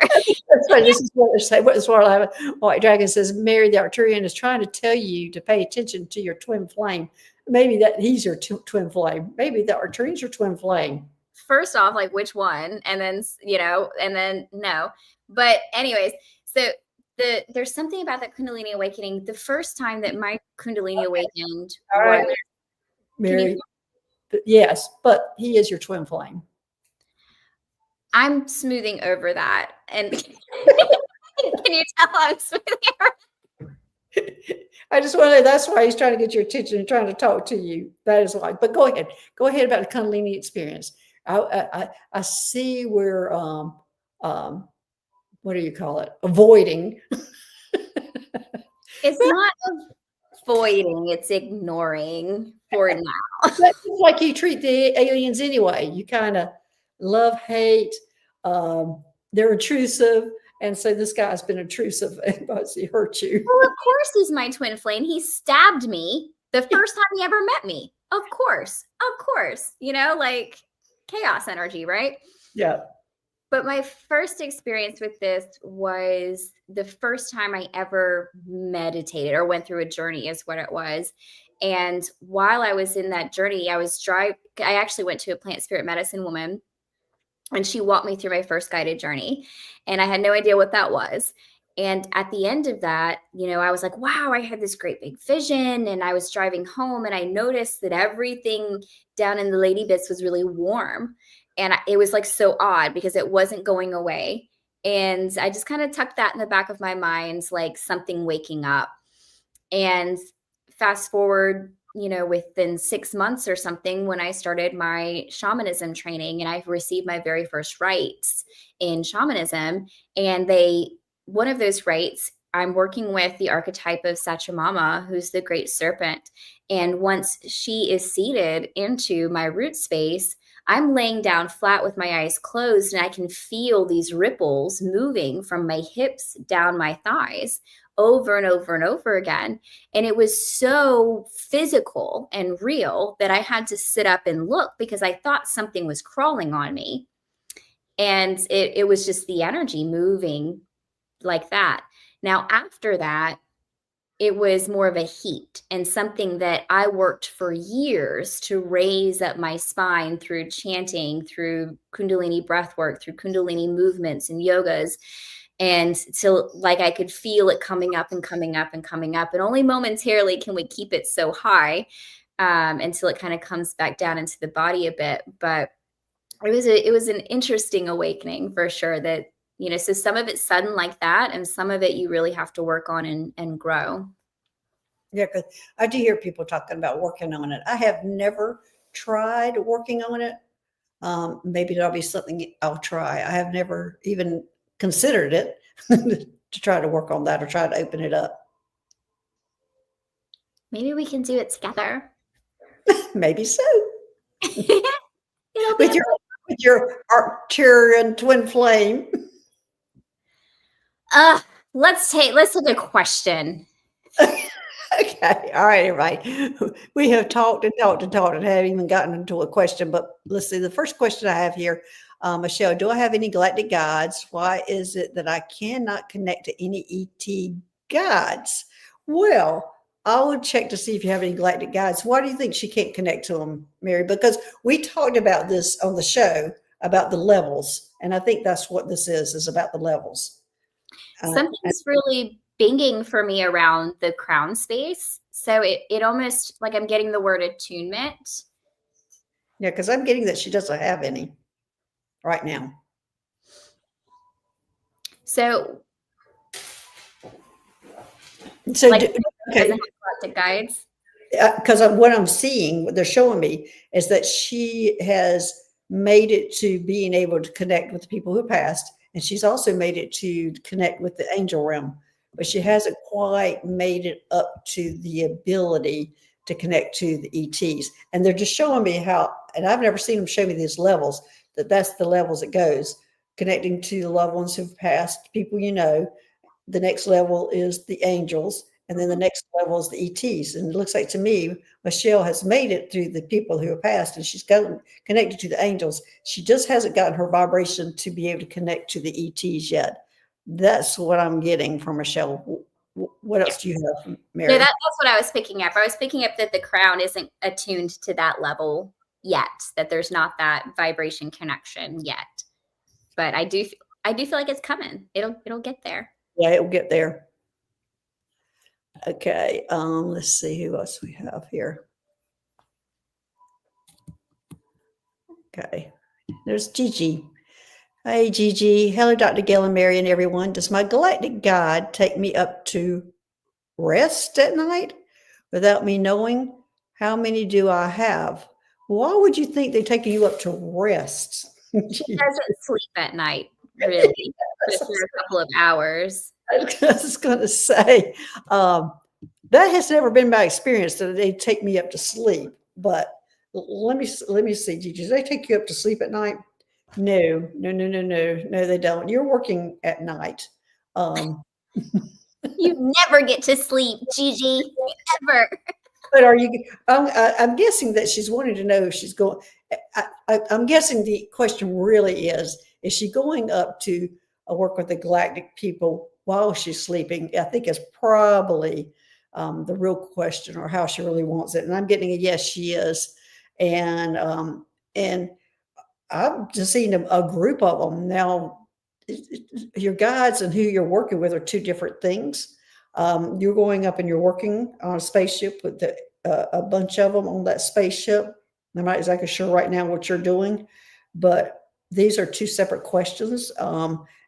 That's right. This is what they say. What is what I have? White dragon says, Mary, the Arcturian is trying to tell you to pay attention to your twin flame. Maybe that he's your twin flame. Maybe the Arcturian's your twin flame. First off, which one? And then, and then no. But anyways, so there's something about that Kundalini awakening. The first time that my Kundalini awakened was Mary. Yes, but he is your twin flame. I'm smoothing over that. And can you tell I'm smoothing over? I just want to, that's why he's trying to get your attention and trying to talk to you. That is why. But go ahead about the Kundalini experience. I see where, what do you call it? Avoiding. It's not avoiding, it's ignoring for now. That's like you treat the aliens anyway. You kind of love, hate. They're intrusive. And so this guy's been intrusive because he hurt you. Well, of course he's my twin flame. He stabbed me the first time he ever met me. Of course. Chaos energy, right? Yeah. But my first experience with this was the first time I ever meditated or went through a journey is what it was. And while I was in that journey, I actually went to a plant spirit medicine woman, and she walked me through my first guided journey. And I had no idea what that was. And at the end of that, I was like, wow, I had this great big vision. And I was driving home and I noticed that everything down in the lady bits was really warm. And it was so odd because it wasn't going away. And I just kind of tucked that in the back of my mind, like something waking up. And fast forward, within 6 months or something, when I started my shamanism training and I received my very first rites in shamanism, and one of those rites, I'm working with the archetype of Sachamama, who's the great serpent. And once she is seated into my root space, I'm laying down flat with my eyes closed, and I can feel these ripples moving from my hips down my thighs over and over and over again. And it was so physical and real that I had to sit up and look because I thought something was crawling on me. And it was just the energy moving like that. Now, after that, it was more of a heat and something that I worked for years to raise up my spine through chanting, through Kundalini breath work, through Kundalini movements and yogas. And till I could feel it coming up and coming up and coming up. And only momentarily can we keep it so high until it kind of comes back down into the body a bit. But it was an interesting awakening for sure. That, you know, so some of it's sudden like that, and some of it you really have to work on and grow. Yeah, because I do hear people talking about working on it. I have never tried working on it. Maybe that'll be something I'll try. I have never even considered it to try to work on that or try to open it up. Maybe we can do it together. Maybe so. It'll be With your Arcturian twin flame. let's take a question. Okay. All right, everybody. We have talked and talked and talked and haven't even gotten into a question, but let's see. The first question I have here, Michelle, do I have any galactic guides? Why is it that I cannot connect to any ET guides? Well, I would check to see if you have any galactic guides. Why do you think she can't connect to them, Mary? Because we talked about this on the show about the levels, and I think that's what this is about the levels. Something's really binging for me around the crown space. So it almost like I'm getting the word attunement. Yeah, because I'm getting that she doesn't have any right now. So like, okay. Doesn't have galactic guides. Because what I'm seeing, what they're showing me is that she has made it to being able to connect with the people who passed, and she's also made it to connect with the angel realm, but she hasn't quite made it up to the ability to connect to the ETs. And they're just showing me how, and I've never seen them show me these levels, that's the levels it goes, connecting to the loved ones who've passed, people you know. The next level is the angels, and then the next level is the ETs. And it looks like to me, Michelle has made it through the people who have passed, and she's gotten connected to the angels. She just hasn't gotten her vibration to be able to connect to the ETs yet. That's what I'm getting from Michelle. What else do you have, Mary? No, that's what I was picking up. I was picking up that the crown isn't attuned to that level yet, that there's not that vibration connection yet. But I do feel like it's coming. It'll get there. Yeah, it'll get there. Okay, let's see who else we have here. Okay, there's Gigi. Hey, Gigi. Hello, Dr. Gail and Mary and everyone. Does my galactic guide take me up to rest at night without me knowing? How many do I have? Why would you think they're taking you up to rest? She doesn't sleep at night, really, just for a couple of hours. I was going to say, that has never been my experience that they take me up to sleep. But let me see, Gigi. Do they take you up to sleep at night? No, they don't. You're working at night. You never get to sleep, Gigi. Ever. But are you? I'm guessing that she's wanting to know if she's going. I'm guessing the question really is she going up to work with the galactic people while she's sleeping? I think is probably the real question, or how she really wants it. And I'm getting a yes, she is. And I've just seen a group of them now. Your guides and who you're working with are two different things. You're going up and you're working on a spaceship with a bunch of them on that spaceship. I'm not exactly sure right now what you're doing, but these are two separate questions.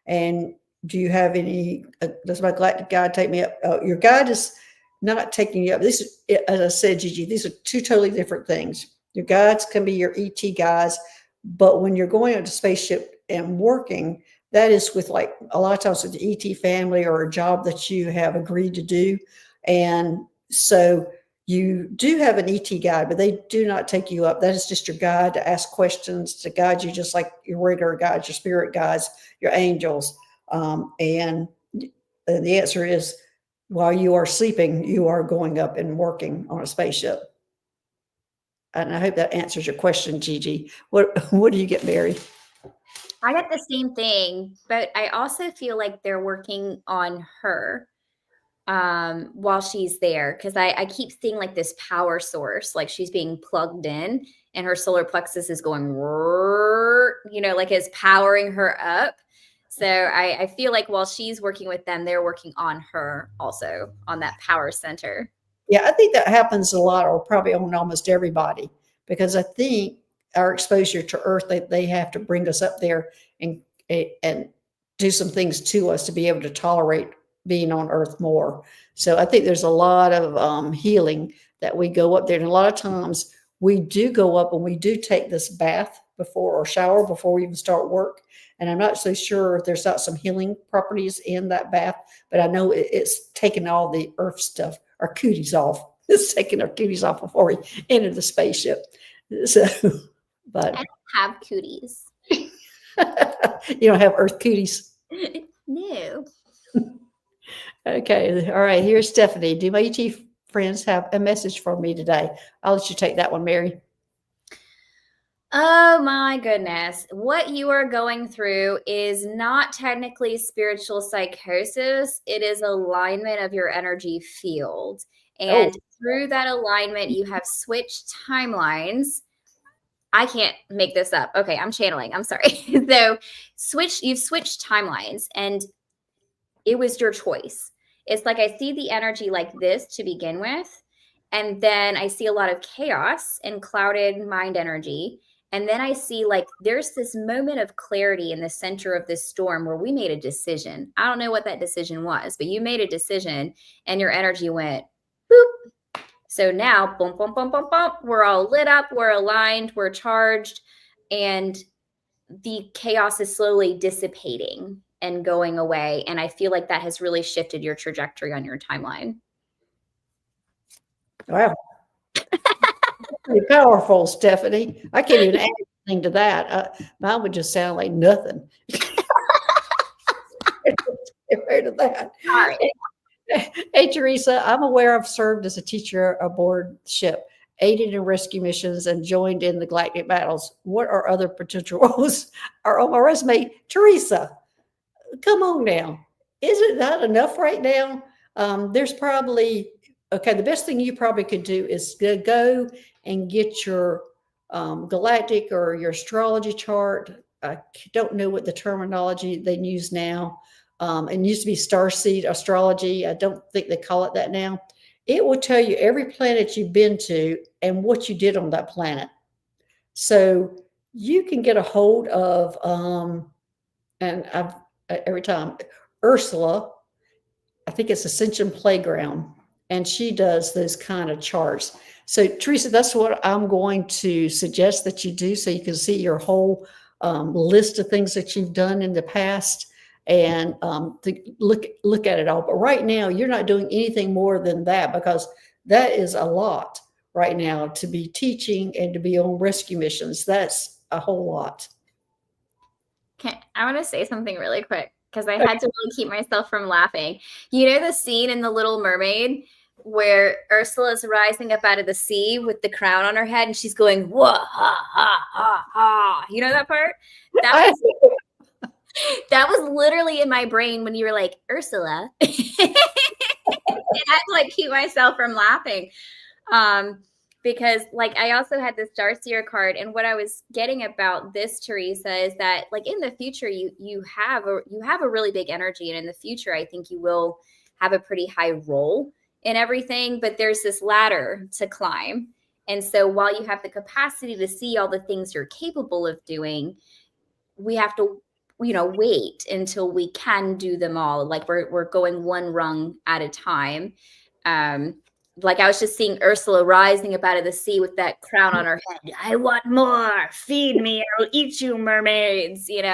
And do you have any, does my galactic guide take me up? Your guide is not taking you up. This is, as I said, Gigi, these are two totally different things. Your guides can be your ET guides, but when you're going up to spaceship and working, that is with like a lot of times with the ET family or a job that you have agreed to do. And so you do have an ET guide, but they do not take you up. That is just your guide to ask questions, to guide you just like your regular guides, your spirit guides, your angels. And the answer is, while you are sleeping, you are going up and working on a spaceship. And I hope that answers your question, Gigi. What do you get, Mary? I got the same thing, but I also feel like they're working on her while she's there, because I keep seeing like this power source, like she's being plugged in and her solar plexus is going, you know, like it's powering her up. So I feel like while she's working with them, they're working on her also, on that power center. Yeah, I think that happens a lot, or probably on almost everybody, because I think our exposure to Earth, they have to bring us up there and do some things to us to be able to tolerate being on Earth more. So I think there's a lot of healing that we go up there, and a lot of times we do go up and we do take this bath before or shower before we even start work. And I'm not so sure if there's not some healing properties in that bath, but I know it's taking all the Earth stuff, our cooties off. It's taking our cooties off before we enter the spaceship. So, but I don't have cooties. you don't have Earth cooties. No. Okay. All right. Here's Stephanie. Do my ET friends have a message for me today? I'll let you take that one, Mary. Oh my goodness. What you are going through is not technically spiritual psychosis. It is alignment of your energy field. And through that alignment, you have switched timelines. I can't make this up. Okay, I'm channeling. I'm sorry. So you've switched timelines and it was your choice. It's like I see the energy like this to begin with. And then I see a lot of chaos and clouded mind energy. And then I see like there's this moment of clarity in the center of this storm where we made a decision. I don't know what that decision was, but you made a decision and your energy went boop. So now, boom, boom, boom, boom, boom, we're all lit up, we're aligned, we're charged, and the chaos is slowly dissipating and going away. And I feel like that has really shifted your trajectory on your timeline. Wow. Pretty powerful, Stephanie. I can't even add anything to that. Mine would just sound like nothing. Get rid of that. Sorry. Hey, Teresa, I'm aware I've served as a teacher aboard ship, aided in rescue missions, and joined in the galactic battles. What are other potential roles are on my resume? Teresa, come on now. Isn't that enough right now? There's probably, okay, the best thing you probably could do is go and get your galactic or your astrology chart. I don't know what the terminology they use now. It used to be starseed astrology. I don't think they call it that now. It will tell you every planet you've been to and what you did on that planet. So you can get a hold of, and I've every time Ursula, I think it's Ascension Playground, and she does those kind of charts. So Teresa, that's what I'm going to suggest that you do, so you can see your whole list of things that you've done in the past, and to look at it all. But right now, you're not doing anything more than that, because that is a lot right now to be teaching and to be on rescue missions. That's a whole lot. Okay, I want to say something really quick because I had to really keep myself from laughing. You know the scene in The Little Mermaid where Ursula's rising up out of the sea with the crown on her head and she's going, wah, ha, ha, ha, ha. You know that part? That was literally in my brain when you were like, Ursula. And I had to like keep myself from laughing. Because like I also had this Starseer card, and what I was getting about this, Teresa, is that like in the future you have a really big energy, and in the future I think you will have a pretty high role in everything, but there's this ladder to climb. And so while you have the capacity to see all the things you're capable of doing, we have to wait until we can do them all. Like we're going one rung at a time. Like I was just seeing Ursula rising up out of the sea with that crown on her head. I want more. Feed me. I'll eat you, mermaids. And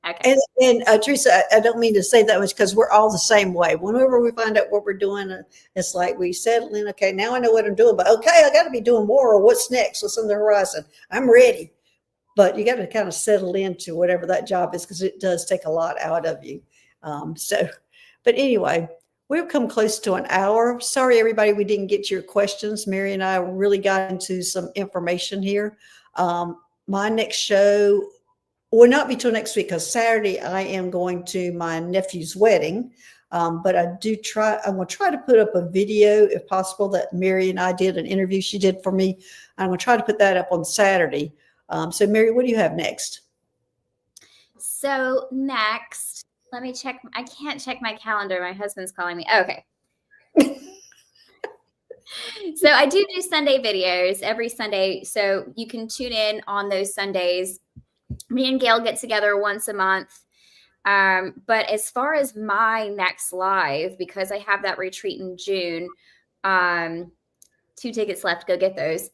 okay. And Teresa, I don't mean to say that much because we're all the same way. Whenever we find out what we're doing, it's like we settle in. Okay, now I know what I'm doing, but okay, I got to be doing more. Or what's next? What's on the horizon? I'm ready. But you got to kind of settle into whatever that job is, because it does take a lot out of you. But anyway, we've come close to an hour. Sorry, everybody, we didn't get to your questions. Mary and I really got into some information here. My next show will not be till next week, because Saturday I am going to my nephew's wedding. But I'm going to try to put up a video, if possible, that Mary and I did, an interview she did for me. I'm going to try to put that up on Saturday. So Mary, what do you have next? So next, let me check. I can't check my calendar. My husband's calling me. Okay. So I do Sunday videos every Sunday. So you can tune in on those Sundays. Me and Gail get together once a month. But as far as my next live, because I have that retreat in June, 2 tickets left, go get those.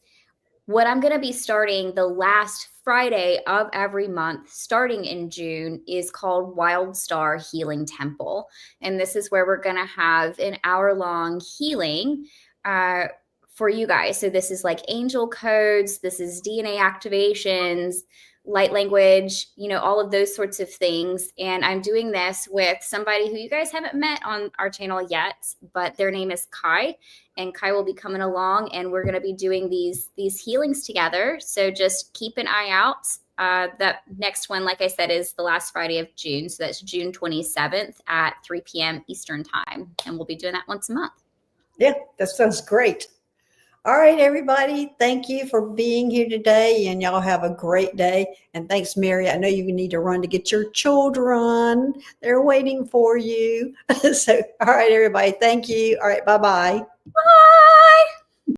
What I'm going to be starting the last Friday of every month, starting in June, is called Wild Star Healing Temple. And this is where we're going to have an hour-long healing for you guys. So this is like angel codes, this is DNA activations, light language, all of those sorts of things. And I'm doing this with somebody who you guys haven't met on our channel yet, but their name is Kai. And Kai will be coming along, and we're going to be doing these healings together. So just keep an eye out. That next one, like I said, is the last Friday of June. So that's June 27th at 3 p.m. Eastern time. And we'll be doing that once a month. Yeah, that sounds great. All right, everybody. Thank you for being here today, and y'all have a great day. And thanks, Mary. I know you need to run to get your children. They're waiting for you. So, all right, everybody. Thank you. All right, bye-bye. Bye.